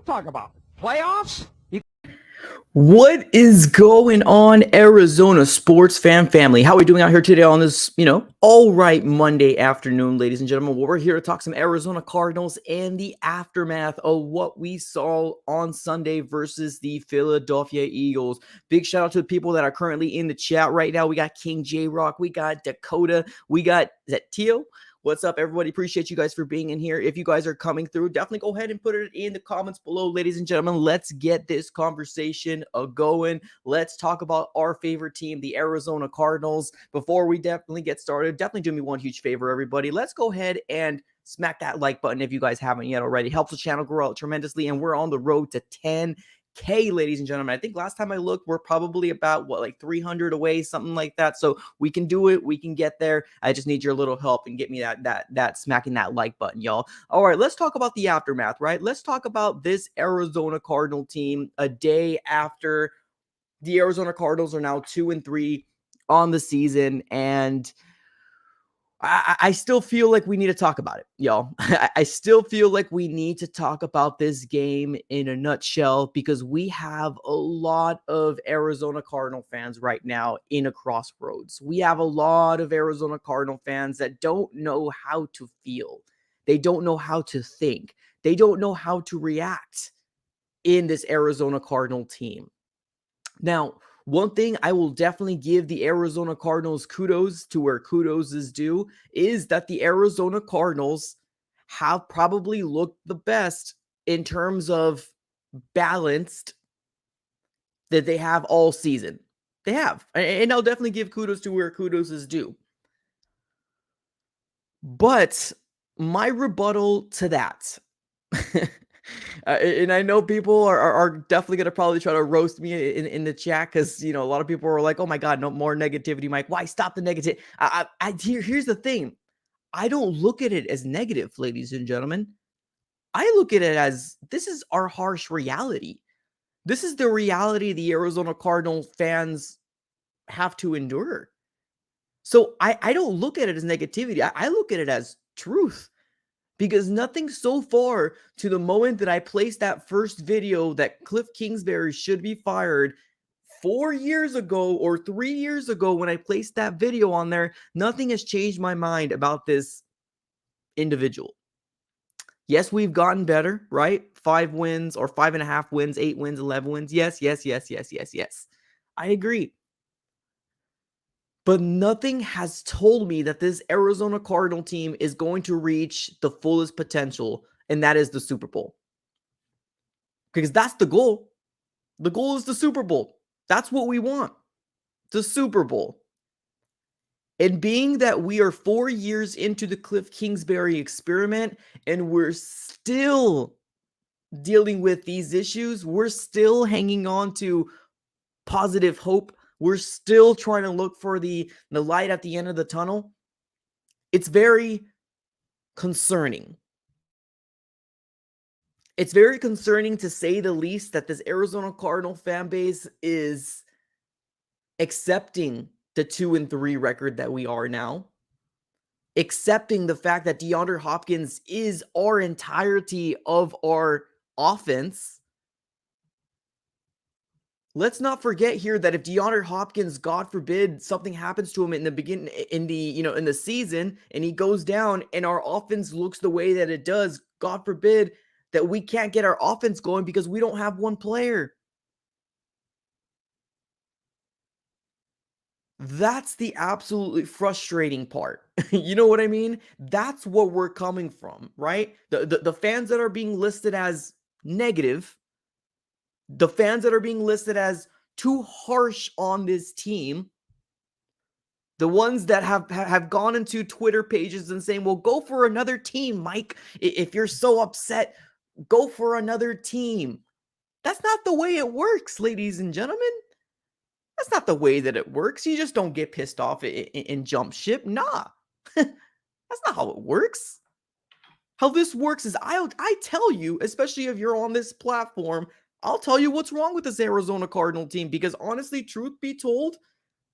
talk about playoffs. What is going on, Arizona sports fan family? How are we doing out here today on this, all right Monday afternoon, ladies and gentlemen? Well, we're here to talk some Arizona Cardinals and the aftermath of what we saw on Sunday versus the Philadelphia Eagles. Big shout out to the people that are currently in the chat right now. We got King J-Rock, we got Dakota, we got, is that Teal? What's up, everybody? Appreciate you guys for being in here. If you guys are coming through, definitely go ahead and put it in the comments below, ladies and gentlemen. Let's get this conversation going. Let's talk about our favorite team, the Arizona Cardinals. Before we definitely get started, definitely do me one huge favor, everybody. Let's go ahead and smack that like button if you guys haven't yet already. Helps the channel grow out tremendously, and we're on the road to 10K, ladies and gentlemen. I think last time I looked, we're probably about like 300 away, something like that. So we can do it. We can get there. I just need your little help and get me that smacking that like button, y'all. All right, let's talk about the aftermath, right? Let's talk about this Arizona Cardinal team a day after the Arizona Cardinals are now 2-3 on the season, and I still feel like we need to talk about it, y'all. I still feel like we need to talk about this game in a nutshell because we have a lot of Arizona Cardinal fans right now in a crossroads. We have a lot of Arizona Cardinal fans that don't know how to feel. They don't know how to think. They don't know how to react in this Arizona Cardinal team. Now, one thing I will definitely give the Arizona Cardinals kudos to where kudos is due is that the Arizona Cardinals have probably looked the best in terms of balanced that they have all season. They have. And I'll definitely give kudos to where kudos is due. But my rebuttal to that and I know people are definitely going to probably try to roast me in the chat because, a lot of people are like, oh my God, no more negativity, Mike. Why? Stop the negativity. Here's the thing. I don't look at it as negative, ladies and gentlemen. I look at it as this is our harsh reality. This is the reality the Arizona Cardinals fans have to endure. So I don't look at it as negativity. I look at it as truth. Because nothing so far to the moment that I placed that first video that Cliff Kingsbury should be fired 4 years ago or 3 years ago when I placed that video on there, nothing has changed my mind about this individual. Yes, we've gotten better, right? 5 wins or 5.5 wins, 8 wins, 11 wins. Yes. I agree. But nothing has told me that this Arizona Cardinal team is going to reach the fullest potential, and that is the Super Bowl. Because that's the goal. The goal is the Super Bowl. That's what we want. The Super Bowl. And being that we are 4 years into the Cliff Kingsbury experiment, and we're still dealing with these issues, we're still hanging on to positive hope. We're still trying to look for the light at the end of the tunnel. It's very concerning. It's very concerning, to say the least, that this Arizona Cardinal fan base is accepting the 2-3 record that we are now, accepting the fact that DeAndre Hopkins is our entirety of our offense. Let's not forget here that if DeAndre Hopkins, God forbid, something happens to him in the beginning, in the season, and he goes down, and our offense looks the way that it does, God forbid that we can't get our offense going because we don't have one player. That's the absolutely frustrating part. You know what I mean? That's what we're coming from, right? The fans that are being listed as negative, the fans that are being listed as too harsh on this team, the ones that have gone into Twitter pages and saying, well, go for another team, Mike. If you're so upset, go for another team. That's not the way it works, ladies and gentlemen. That's not the way that it works. You just don't get pissed off and jump ship. Nah, that's not how it works. How this works is I tell you, especially if you're on this platform, I'll tell you what's wrong with this Arizona Cardinal team, because honestly, truth be told,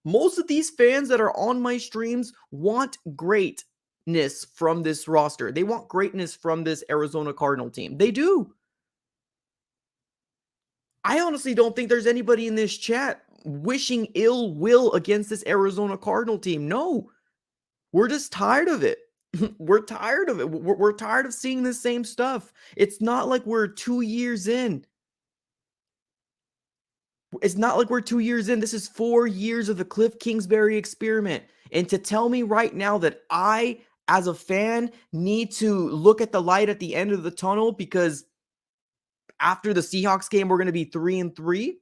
most of these fans that are on my streams want greatness from this roster. They want greatness from this Arizona Cardinal team. They do. I honestly don't think there's anybody in this chat wishing ill will against this Arizona Cardinal team. No, we're just tired of it. We're tired of it. We're tired of seeing the same stuff. It's not like we're 2 years in. It's not like we're 2 years in. This is 4 years of the Cliff Kingsbury experiment. And to tell me right now that I, as a fan, need to look at the light at the end of the tunnel because after the Seahawks game, we're going to be 3-3.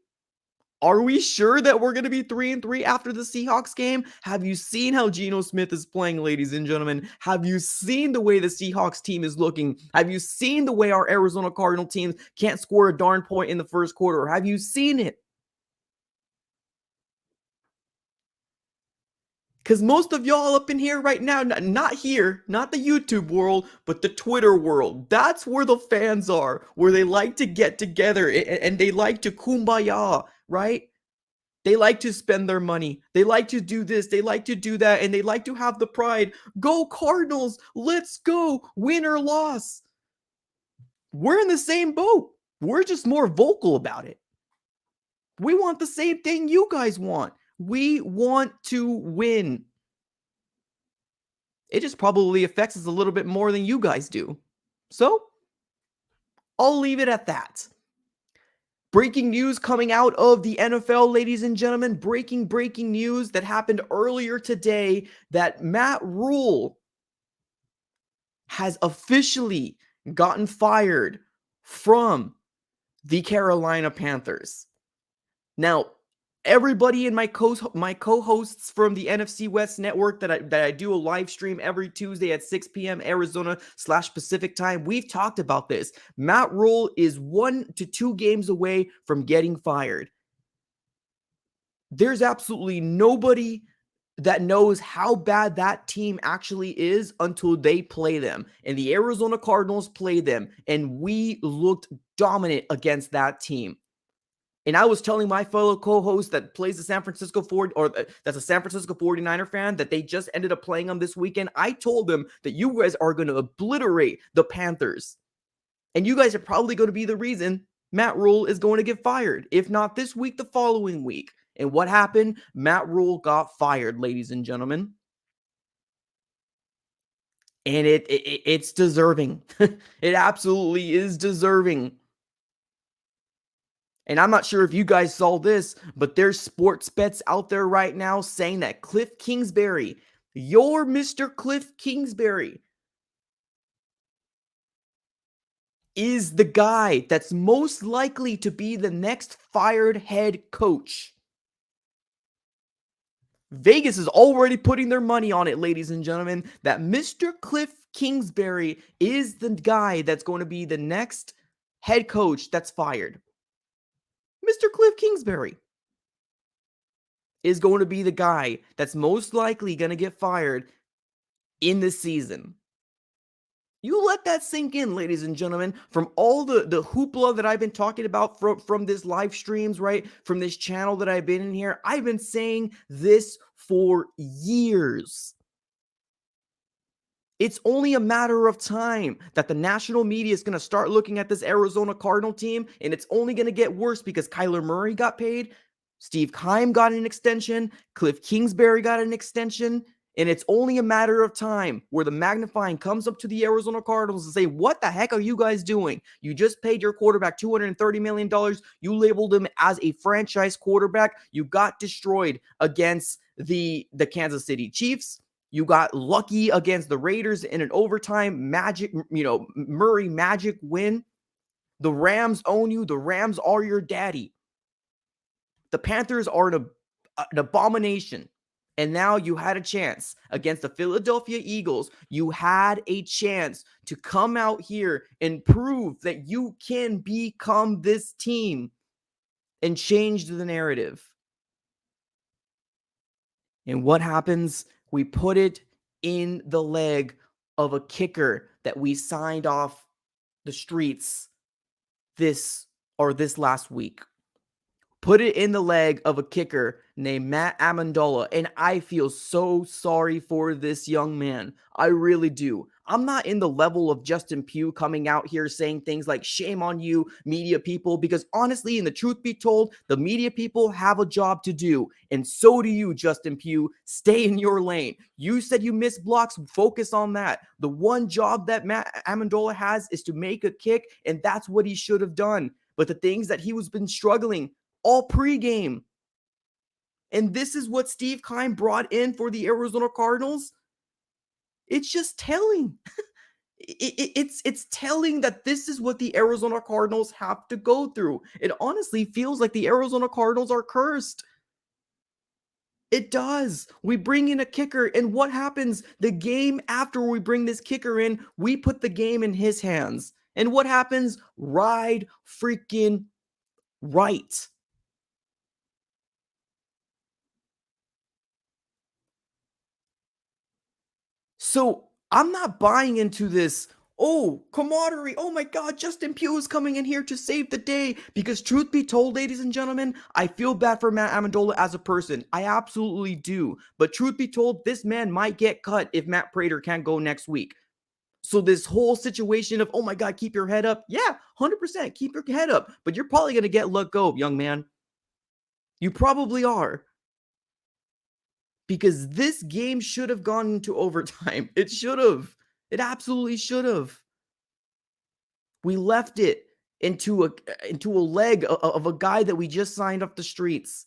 Are we sure that we're going to be 3-3 after the Seahawks game? Have you seen how Geno Smith is playing, ladies and gentlemen? Have you seen the way the Seahawks team is looking? Have you seen the way our Arizona Cardinal teams can't score a darn point in the first quarter? Have you seen it? Because most of y'all up in here right now, not here, not the YouTube world, but the Twitter world. That's where the fans are, where they like to get together and they like to kumbaya, right? They like to spend their money. They like to do this. They like to do that. And they like to have the pride. Go Cardinals. Let's go. Win or loss. We're in the same boat. We're just more vocal about it. We want the same thing you guys want. We want to win. It just probably affects us a little bit more than you guys do. So, I'll leave it at that. Breaking news coming out of the NFL, ladies and gentlemen. Breaking news that happened earlier today that Matt Rule has officially gotten fired from the Carolina Panthers. Now, everybody in my co-hosts from the NFC West Network that I do a live stream every Tuesday at 6 p.m. Arizona/Pacific time, we've talked about this. Matt Rule is 1 to 2 games away from getting fired. There's absolutely nobody that knows how bad that team actually is until they play them. And the Arizona Cardinals played them, and we looked dominant against that team. And I was telling my fellow co-host that plays the San Francisco 40 or that's a San Francisco 49er fan that they just ended up playing them this weekend. I told them that you guys are going to obliterate the Panthers. And you guys are probably going to be the reason Matt Rule is going to get fired. If not this week, the following week. And what happened? Matt Rule got fired, ladies and gentlemen. And it's deserving. It absolutely is deserving. And I'm not sure if you guys saw this, but there's sports bets out there right now saying that Cliff Kingsbury, your Mr. Cliff Kingsbury, is the guy that's most likely to be the next fired head coach. Vegas is already putting their money on it, ladies and gentlemen, that Mr. Cliff Kingsbury is the guy that's going to be the next head coach that's fired. Mr. Cliff Kingsbury is going to be the guy that's most likely going to get fired in this season. You let that sink in, ladies and gentlemen, from all the hoopla that I've been talking about from this live streams, right? From this channel that I've been in here. I've been saying this for years. It's only a matter of time that the national media is going to start looking at this Arizona Cardinal team, and it's only going to get worse because Kyler Murray got paid, Steve Keim got an extension, Cliff Kingsbury got an extension, and it's only a matter of time where the magnifying comes up to the Arizona Cardinals and say, what the heck are you guys doing? You just paid your quarterback $230 million. You labeled him as a franchise quarterback. You got destroyed against the Kansas City Chiefs. You got lucky against the Raiders in an overtime Murray magic win. The Rams own you. The Rams are your daddy. The Panthers are an abomination. And now you had a chance against the Philadelphia Eagles. You had a chance to come out here and prove that you can become this team and change the narrative. And what happens? We put it in the leg of a kicker that we signed off the streets this last week. put it in the leg of a kicker named Matt Amendola, and I feel so sorry for this young man. I really do. I'm not in the level of Justin Pugh coming out here saying things like shame on you, media people, because honestly, and the truth be told, the media people have a job to do, and so do you, Justin Pugh. Stay in your lane. You said you missed blocks. Focus on that. The one job that Matt Amendola has is to make a kick, and that's what he should have done. But the things that he was been struggling all pregame. And this is what Steve Keim brought in for the Arizona Cardinals. It's just telling. It's telling that this is what the Arizona Cardinals have to go through. It honestly feels like the Arizona Cardinals are cursed. It does. We bring in a kicker, and what happens? The game after we bring this kicker in, we put the game in his hands. And what happens? Ride freaking right. So I'm not buying into this. Oh, camaraderie. Oh my God, Justin Pugh is coming in here to save the day. Because truth be told, ladies and gentlemen, I feel bad for Matt Amendola as a person. I absolutely do. But truth be told, this man might get cut if Matt Prater can't go next week. So this whole situation of, oh my God, keep your head up. Yeah, 100%. Keep your head up. But you're probably going to get let go, young man. You probably are. Because this game should have gone into overtime. It should have. It absolutely should have. We left it into a leg of a guy that we just signed off the streets.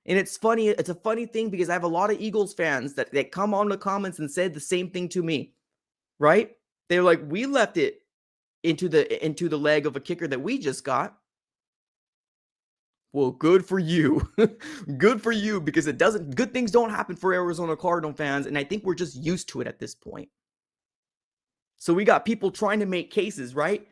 And it's funny. It's a funny thing because I have a lot of Eagles fans that come on the comments and said the same thing to me. Right? They're like, we left it into the leg of a kicker that we just got. Well, good for you. Good for you, because good things don't happen for Arizona Cardinal fans, and I think we're just used to it at this point. So we got people trying to make cases, right?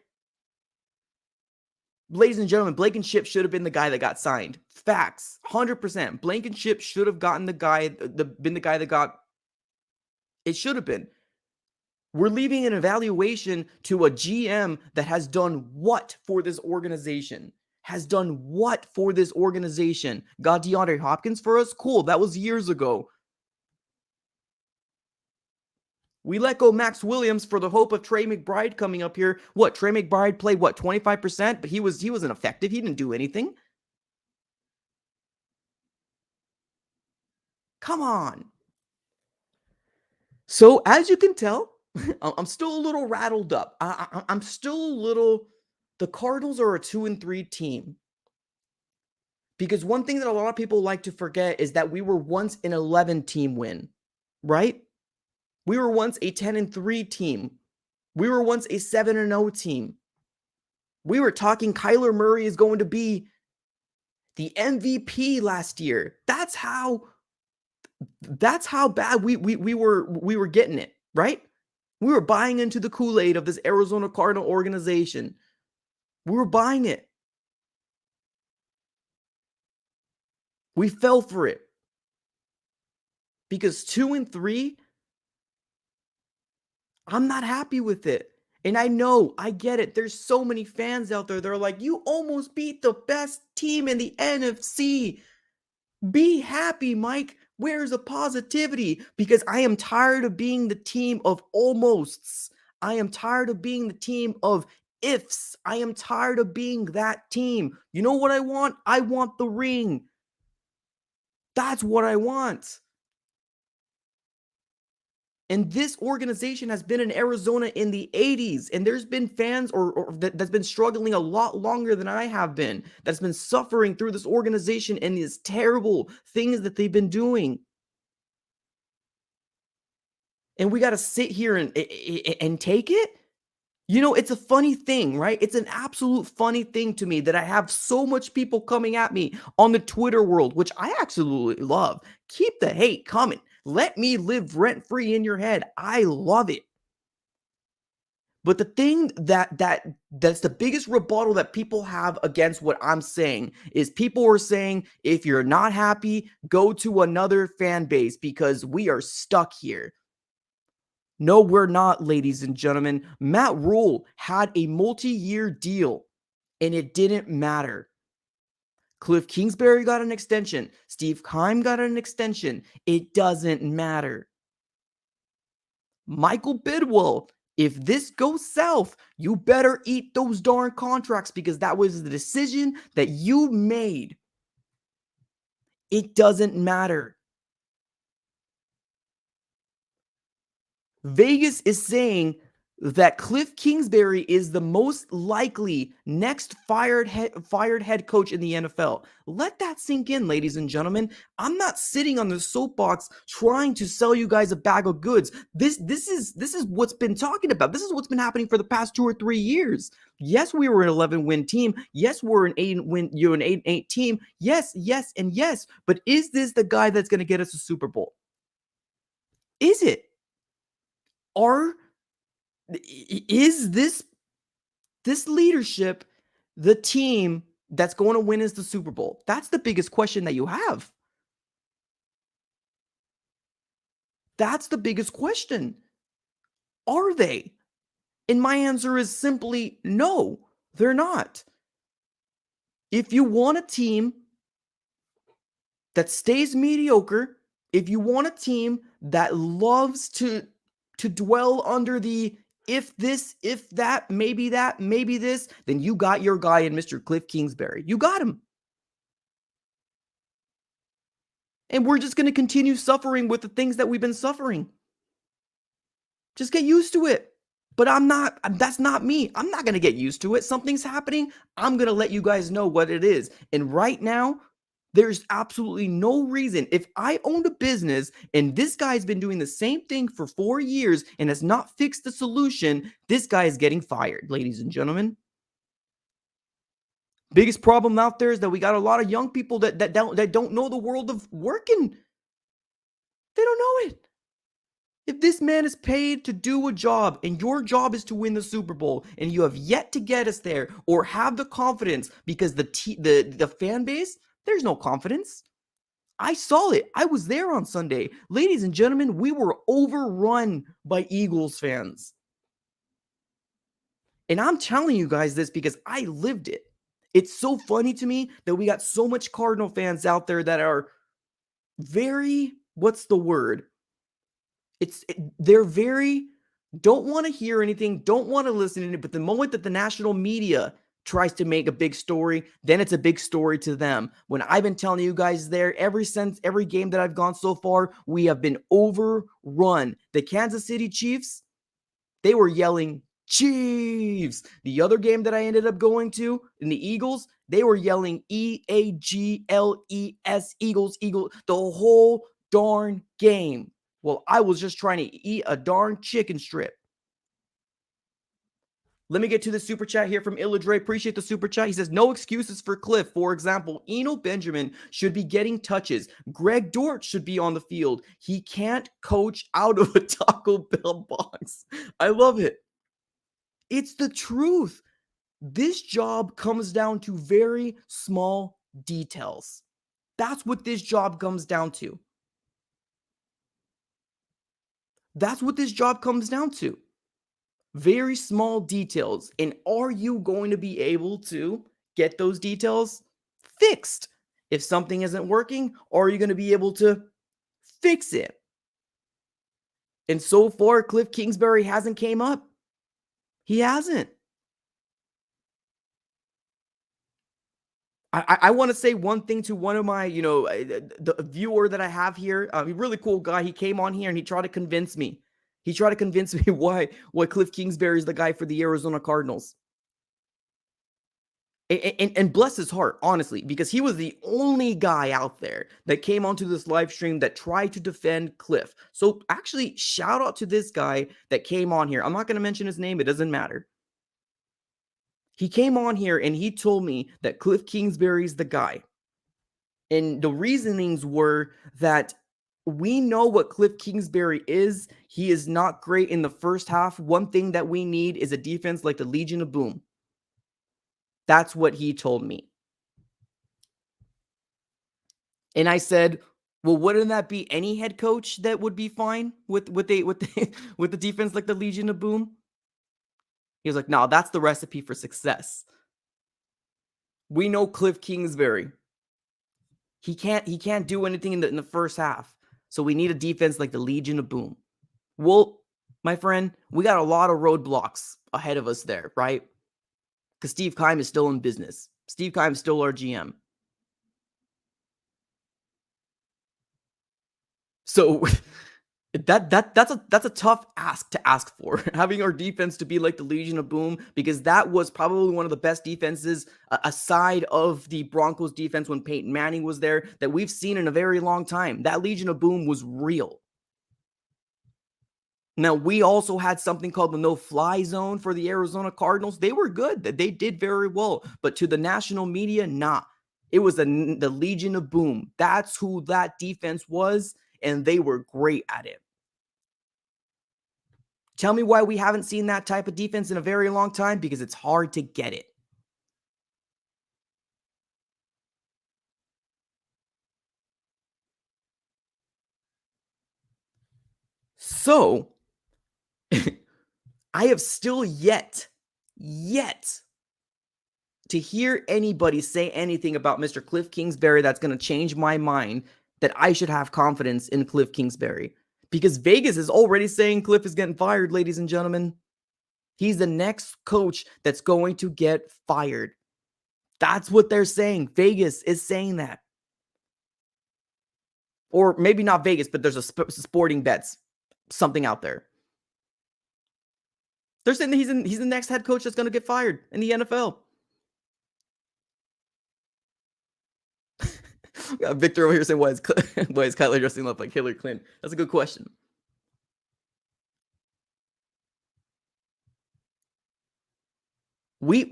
Ladies and gentlemen, Blankenship should have been the guy that got signed. Facts. 100%. Blankenship should have gotten been the guy that got it should have been. We're leaving an evaluation to a GM that has done what for this organization? Has done what for this organization? Got DeAndre Hopkins for us? Cool. That was years ago. We let go Max Williams for the hope of Trey McBride coming up here. What? Trey McBride played, 25%? But he wasn't effective. He didn't do anything. Come on. So as you can tell, I'm still a little rattled up. I'm still a little. The Cardinals are a 2-3 team. Because one thing that a lot of people like to forget is that we were once an 11 team win, right? We were once a 10-3 team. We were once a 7-0 team. We were talking Kyler Murray is going to be the MVP last year. That's how bad we were getting it, right? We were buying into the Kool-Aid of this Arizona Cardinal organization. We were buying it. We fell for it. Because 2-3, I'm not happy with it. And I know, I get it. There's so many fans out there that are like, you almost beat the best team in the NFC. Be happy, Mike. Where's the positivity? Because I am tired of being the team of almosts. I am tired of being the team of ifs. I am tired of being that team. You know what I want? I want the ring. That's what I want. And this organization has been in Arizona in the 80s, and there's been fans that's been struggling a lot longer than I have been, that's been suffering through this organization and these terrible things that they've been doing. And we got to sit here and take it. You know, it's a funny thing, right? It's an absolute funny thing to me that I have so much people coming at me on the Twitter world, which I absolutely love. Keep the hate coming. Let me live rent-free in your head. I love it. But the thing that's the biggest rebuttal that people have against what I'm saying is people are saying, if you're not happy, go to another fan base because we are stuck here. No, we're not, ladies and gentlemen. Matt Rule had a multi-year deal, and it didn't matter. Cliff Kingsbury got an extension. Steve Keim got an extension. It doesn't matter. Michael Bidwell, if this goes south, you better eat those darn contracts because that was the decision that you made. It doesn't matter. Vegas is saying that Cliff Kingsbury is the most likely next fired head coach in the NFL. Let that sink in, ladies and gentlemen. I'm not sitting on the soapbox trying to sell you guys a bag of goods. This is what's been talking about. This is what's been happening for the past 2 or 3 years. Yes, we were an 11-win team. Yes, we're an 8-win. You're an 8-8 team. Yes, yes, and yes. But is this the guy that's going to get us a Super Bowl? Is it? Is this leadership the team that's going to win is the Super Bowl? That's the biggest question that you have. That's the biggest question. Are they? And my answer is simply no, they're not. If you want a team that stays mediocre, if you want a team that loves to dwell under the if this, if that, maybe this, then you got your guy in Mr. Cliff Kingsbury. You got him. And we're just going to continue suffering with the things that we've been suffering. Just get used to it. But that's not me. I'm not going to get used to it. Something's happening. I'm going to let you guys know what it is. And right now, there's absolutely no reason. If I owned a business and this guy's been doing the same thing for 4 years and has not fixed the solution, this guy is getting fired, ladies and gentlemen. Biggest problem out there is that we got a lot of young people that don't know the world of working. They don't know it. If this man is paid to do a job and your job is to win the Super Bowl and you have yet to get us there or have the confidence because the fan base, there's no confidence. I saw it. I was there on Sunday. Ladies and gentlemen, we were overrun by Eagles fans. And I'm telling you guys this because I lived it. It's so funny to me that we got so much Cardinal fans out there that are very, what's the word? They're very, don't want to hear anything, don't want to listen to it, but the moment that the national media tries to make a big story, then it's a big story to them. When I've been telling you guys there, every game that I've gone so far, we have been overrun. The Kansas City Chiefs, they were yelling, Chiefs. The other game that I ended up going to in the Eagles, they were yelling EAGLES, Eagles, Eagles, the whole darn game. Well, I was just trying to eat a darn chicken strip. Let me get to the super chat here from Illadre. Appreciate the super chat. He says, no excuses for Cliff. For example, Eno Benjamin should be getting touches. Greg Dort should be on the field. He can't coach out of a Taco Bell box. I love it. It's the truth. This job comes down to very small details. That's what this job comes down to. That's what this job comes down to. Very small details. And are you going to be able to get those details fixed? If something isn't working, are you going to be able to fix it? And so far, Cliff Kingsbury hasn't came up. He hasn't. I want to say one thing to one of my, the viewer that I have here, a really cool guy. He came on here and he tried to convince me. He tried to convince me why Cliff Kingsbury is the guy for the Arizona Cardinals. And bless his heart, honestly, because he was the only guy out there that came onto this live stream that tried to defend Cliff. So actually, shout out to this guy that came on here. I'm not going to mention his name. It doesn't matter. He came on here and he told me that Cliff Kingsbury's the guy. And the reasonings were that we know what Cliff Kingsbury is. He is not great in the first half. One thing that we need is a defense like the Legion of Boom. That's what he told me. And I said, well, wouldn't that be any head coach that would be fine with the defense like the Legion of Boom? He was like, no, that's the recipe for success. We know Cliff Kingsbury. He can't do anything in the first half. So we need a defense like the Legion of Boom. Well, my friend, we got a lot of roadblocks ahead of us there, right? Because Steve Keim is still in business. Steve Keim is still our GM. So that's a tough ask to ask for. Having our defense to be like the Legion of Boom, because that was probably one of the best defenses aside of the Broncos defense when Peyton Manning was there that we've seen in a very long time. That Legion of Boom was real. Now, we also had something called the no-fly zone for the Arizona Cardinals. They were good. They did very well. But to the national media, nah. It was the Legion of Boom. That's who that defense was, and they were great at it. Tell me why we haven't seen that type of defense in a very long time, because it's hard to get it. So, I have still yet to hear anybody say anything about Mr. Cliff Kingsbury that's going to change my mind that I should have confidence in Cliff Kingsbury. Because Vegas is already saying Cliff is getting fired, ladies and gentlemen. He's the next coach that's going to get fired. That's what they're saying. Vegas is saying that. Or maybe not Vegas, but there's a sporting bets, something out there. They're saying that he's the next head coach that's going to get fired in the NFL. Victor over here saying, why is Kyler dressing up like Hillary Clinton? That's a good question. We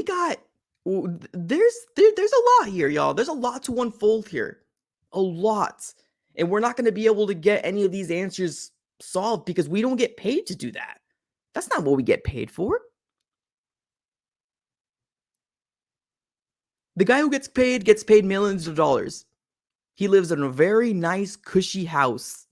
got there's a lot here, y'all. There's a lot to unfold here. A lot. And we're not going to be able to get any of these answers solved because we don't get paid to do that. That's not what we get paid for. The guy who gets paid millions of dollars. He lives in a very nice, cushy house.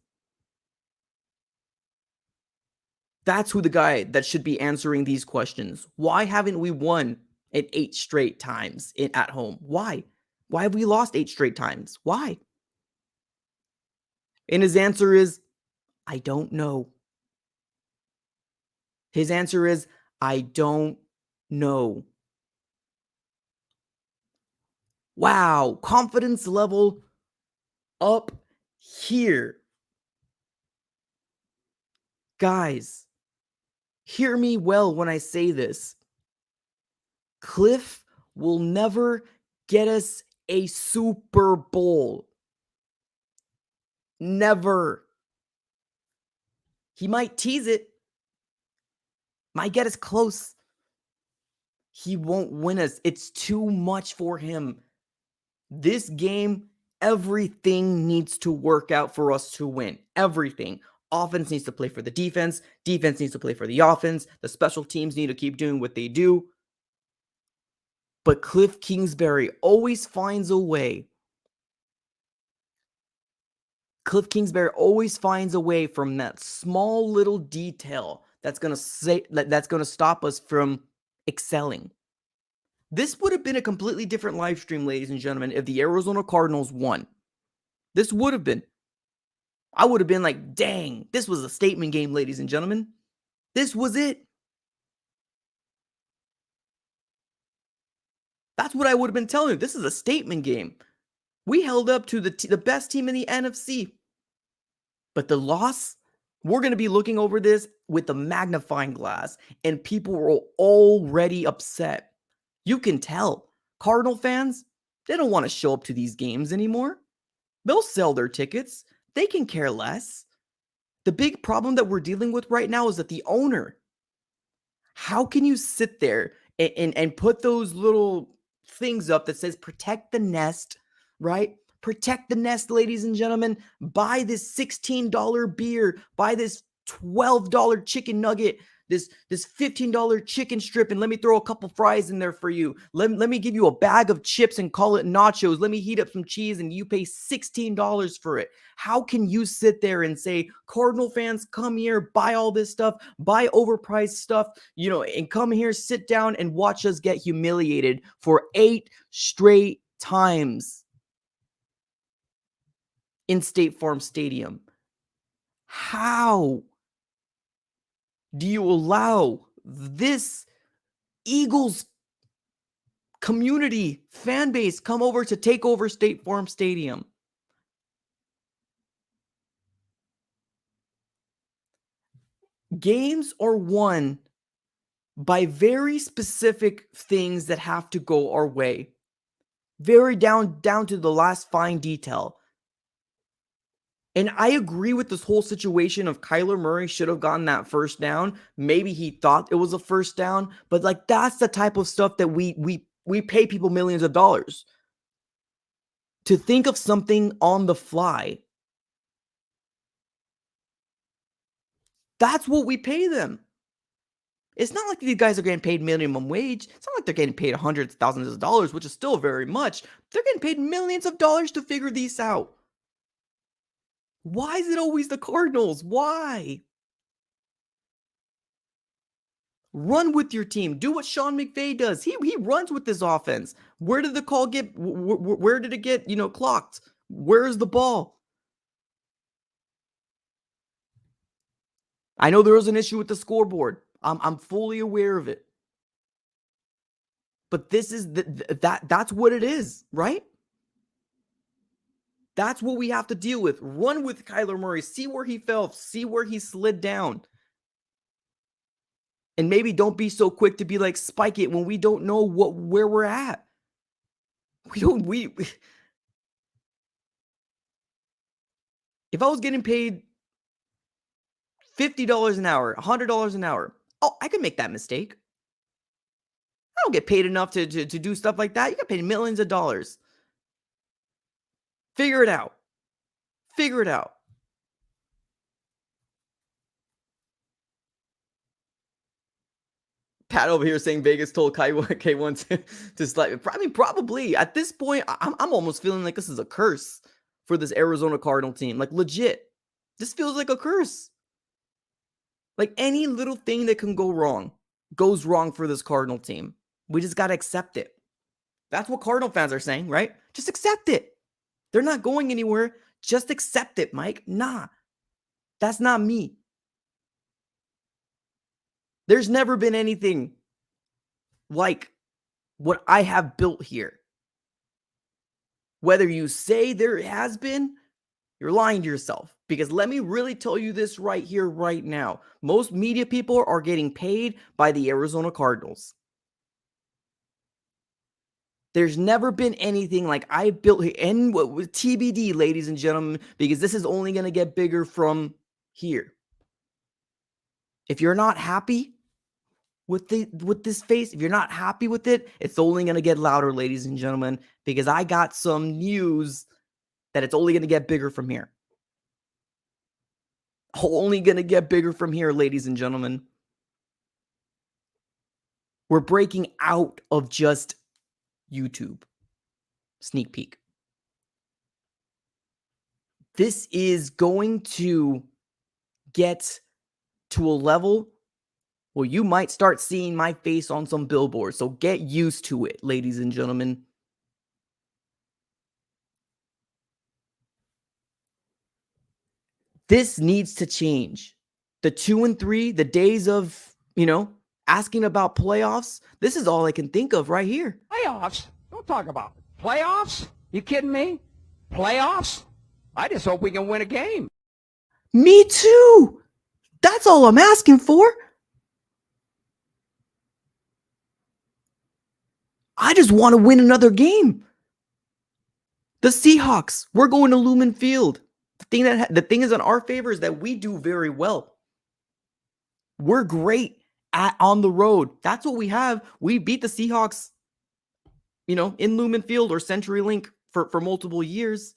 That's who the guy that should be answering these questions. Why haven't we won it 8 straight times at home? Why? Why have we lost 8 straight times? Why? And his answer is, I don't know. His answer is, I don't know. Wow, confidence level up here. Guys, hear me well when I say this. Cliff will never get us a Super Bowl. Never. He might tease it. Might get us close. He won't win us. It's too much for him. This game, everything needs to work out for us to win. Everything. Offense needs to play for the defense. Defense needs to play for the offense. The special teams need to keep doing what they do. But Cliff Kingsbury always finds a way. Cliff Kingsbury always finds a way from that small little detail that's going to stop us from excelling. This would have been a completely different live stream, ladies and gentlemen, if the Arizona Cardinals won. This would have been. I would have been like, dang, this was a statement game, ladies and gentlemen. This was it. That's what I would have been telling you. This is a statement game. We held up to the best team in the NFC. But the loss, we're going to be looking over this with the magnifying glass, and people were already upset. You can tell. Cardinal fans, they don't want to show up to these games anymore. They'll sell their tickets. They can care less. The big problem that we're dealing with right now is that the owner, how can you sit there and put those little things up that says protect the nest, right? Protect the nest, ladies and gentlemen. Buy this $16 beer. Buy this $12 chicken nugget. This $15 chicken strip, and let me throw a couple fries in there for you. Let me give you a bag of chips and call it nachos. Let me heat up some cheese and you pay $16 for it. How can you sit there and say, Cardinal fans, come here, buy all this stuff, buy overpriced stuff, and come here, sit down and watch us get humiliated for 8 straight times? in State Farm Stadium. How do you allow this Eagles community fan base come over to take over State Farm Stadium? Games are won by very specific things that have to go our way. Very down to the last fine detail. And I agree with this whole situation of Kyler Murray should have gotten that first down. Maybe he thought it was a first down, but like that's the type of stuff that we pay people millions of dollars to think of something on the fly. That's what we pay them. It's not like these guys are getting paid minimum wage. It's not like they're getting paid hundreds of thousands of dollars, which is still very much. They're getting paid millions of dollars to figure these out. Why is it always the Cardinals? Why? Run with your team. Do what Sean McVay does. He runs with this offense. Where did the call get? Where did it get? Clocked. Where's the ball? I know there was an issue with the scoreboard. I'm fully aware of it. But this is that's what it is, right? That's what we have to deal with. Run with Kyler Murray. See where he fell. See where he slid down. And maybe don't be so quick to be like, spike it when we don't know where we're at. If I was getting paid $50 an hour, $100 an hour, I could make that mistake. I don't get paid enough to do stuff like that. You get paid millions of dollars. Figure it out. Figure it out. Pat over here saying Vegas told K1 to slide. I mean, probably at this point, I'm almost feeling like this is a curse for this Arizona Cardinal team. Like legit, this feels like a curse. Like any little thing that can go wrong goes wrong for this Cardinal team. We just got to accept it. That's what Cardinal fans are saying, right? Just accept it. They're not going anywhere. Just accept it, Mike. Nah, that's not me. There's never been anything like what I have built here. Whether you say there has been, you're lying to yourself. Because let me really tell you this right here, right now. Most media people are getting paid by the Arizona Cardinals. There's never been anything like I built here. And with TBD, ladies and gentlemen, because this is only going to get bigger from here. If you're not happy with this face, if you're not happy with it, it's only going to get louder, ladies and gentlemen, because I got some news that it's only going to get bigger from here. Only going to get bigger from here, ladies and gentlemen. We're breaking out of just YouTube. Sneak peek. This is going to get to a level where you might start seeing my face on some billboards. So get used to it, ladies and gentlemen. This needs to change. The 2-3, the days of, asking about playoffs, this is all I can think of right here. Playoffs? Don't talk about it. Playoffs? You kidding me? Playoffs? I just hope we can win a game. Me too. That's all I'm asking for. I just want to win another game. The Seahawks, we're going to Lumen Field. The thing is in our favor is that we do very well. We're great on the road. That's what we have. We beat the Seahawks, in Lumen Field or CenturyLink for multiple years.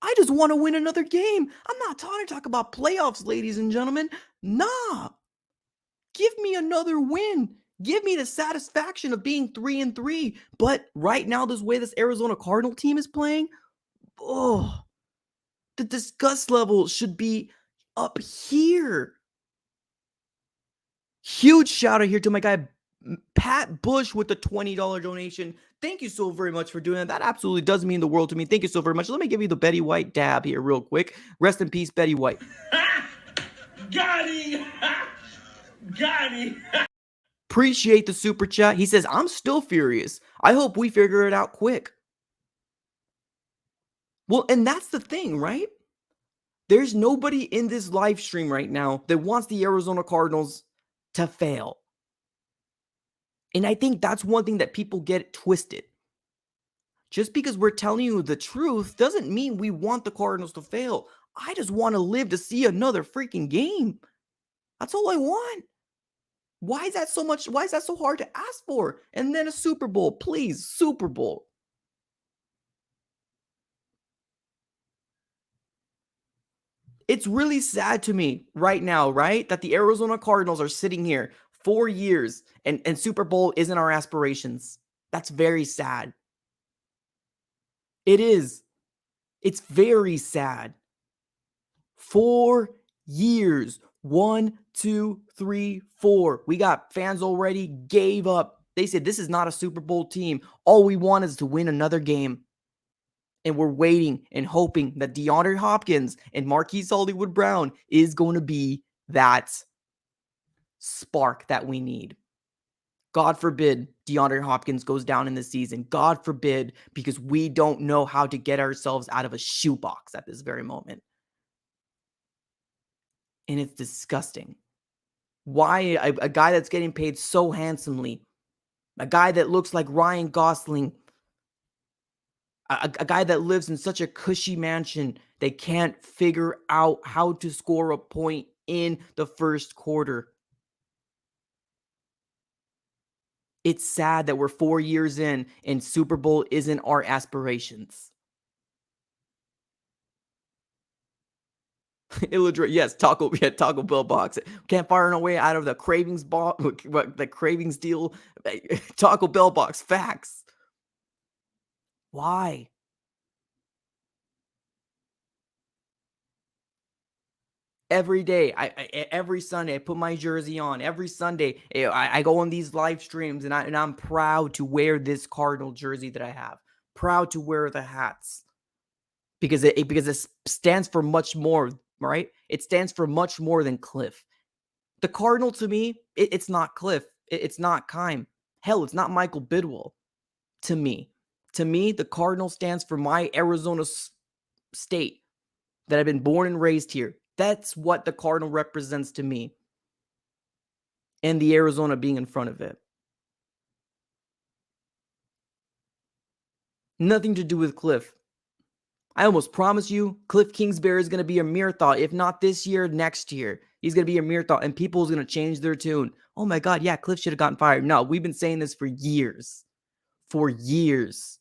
I just want to win another game. I'm not trying to talk about playoffs, ladies and gentlemen. Nah. Give me another win. Give me the satisfaction of being 3-3. But right now, this way this Arizona Cardinal team is playing, the disgust level should be up here. Huge shout out here to my guy, Pat Bush, with the $20 donation. Thank you so very much for doing that. That absolutely does mean the world to me. Thank you so very much. Let me give you the Betty White dab here real quick. Rest in peace, Betty White. Got him! Got him! Appreciate the super chat. He says, I'm still furious. I hope we figure it out quick. Well, and that's the thing, right? There's nobody in this live stream right now that wants the Arizona Cardinals to fail. And I think that's one thing that people get twisted. Just because we're telling you the truth doesn't mean we want the Cardinals to fail. I just want to live to see another freaking game. That's all I want. Why is that so much? Why is that so hard to ask for? And then a Super Bowl, please, Super Bowl. It's really sad to me right now, right? That the Arizona Cardinals are sitting here 4 years and Super Bowl isn't our aspirations. That's very sad. It is. It's very sad. 4 years. 1, 2, 3, 4. We got fans already gave up. They said this is not a Super Bowl team. All we want is to win another game. And we're waiting and hoping that DeAndre Hopkins and Marquise Hollywood Brown is going to be that spark that we need. God forbid DeAndre Hopkins goes down in the season. God forbid, because we don't know how to get ourselves out of a shoebox at this very moment. And it's disgusting. Why a guy that's getting paid so handsomely, a guy that looks like Ryan Gosling, a guy that lives in such a cushy mansion, they can't figure out how to score a point in the first quarter. It's sad that we're 4 years in and Super Bowl isn't our aspirations. Yes, Taco Bell box. Can't fire our way out of the cravings the cravings deal. Taco Bell box. Facts. Why? Every day, every Sunday, I put my jersey on. Every Sunday, I go on these live streams, and I'm proud to wear this Cardinal jersey that I have. Proud to wear the hats because it stands for much more, right? It stands for much more than Cliff. The Cardinal to me, it's not Cliff. It's not Keim. Hell, it's not Michael Bidwell. To me, the Cardinal stands for my Arizona state that I've been born and raised here. That's what the Cardinal represents to me. And the Arizona being in front of it. Nothing to do with Cliff. I almost promise you, Cliff Kingsbury is going to be a mere thought. If not this year, next year. He's going to be a mere thought. And people is going to change their tune. Oh my God, yeah, Cliff should have gotten fired. No, we've been saying this for years. For years.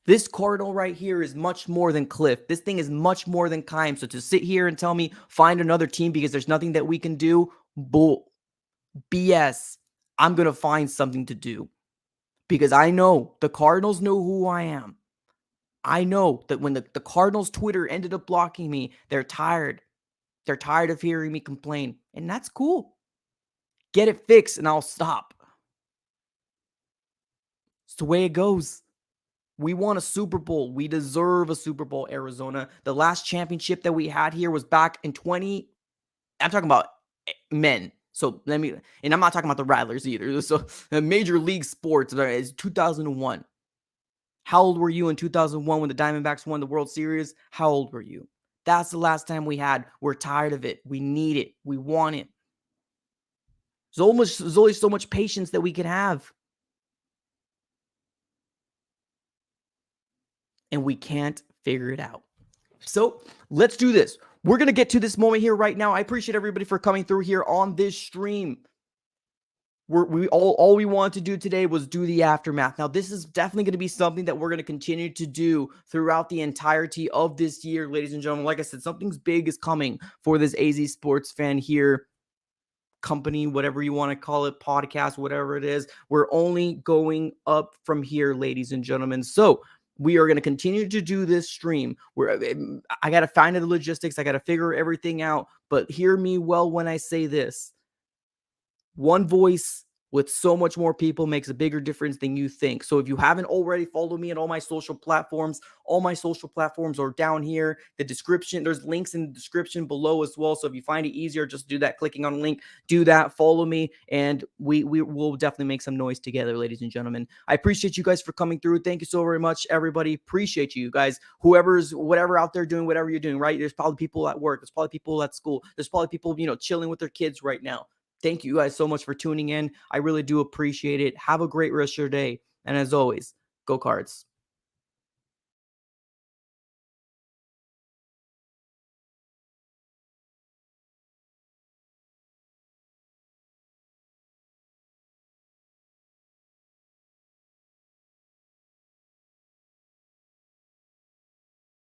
This Cardinal right here is much more than Cliff. This thing is much more than Keim. So to sit here and tell me, find another team because there's nothing that we can do, bull. BS. I'm going to find something to do. Because I know the Cardinals know who I am. I know that when the Cardinals Twitter ended up blocking me, they're tired. They're tired of hearing me complain. And that's cool. Get it fixed and I'll stop. It's the way it goes. We want a Super Bowl. We deserve a Super Bowl, Arizona. The last championship that we had here was back in I'm talking about men. So and I'm not talking about the Rattlers either. So Major League Sports is 2001. How old were you in 2001 when the Diamondbacks won the World Series? How old were you? That's the last time we had. We're tired of it. We need it. We want it. There's only so much patience that we can have. And we can't figure it out. So let's do this. We're going to get to this moment here right now. I appreciate everybody for coming through here on this stream. All we wanted to do today was do the aftermath. Now, this is definitely going to be something that we're going to continue to do throughout the entirety of this year, ladies and gentlemen. Like I said, something's big is coming for this AZ Sports Fan here company, whatever you want to call it, podcast, whatever it is. We're only going up from here, ladies and gentlemen. So we are going to continue to do this stream where I got to find the logistics. I got to figure everything out. But hear me well when I say this. One voice with so much more people makes a bigger difference than you think. So if you haven't already, follow me on all my social platforms. All my social platforms are down here. The description, there's links in the description below as well. So if you find it easier, just do that, clicking on a link, do that, follow me, and we will definitely make some noise together, ladies and gentlemen. I appreciate you guys for coming through. Thank you so very much, everybody. Appreciate you guys. Whatever out there doing whatever you're doing, right? There's probably people at work. There's probably people at school. There's probably people, chilling with their kids right now. Thank you guys so much for tuning in. I really do appreciate it. Have a great rest of your day. And as always, go Cards.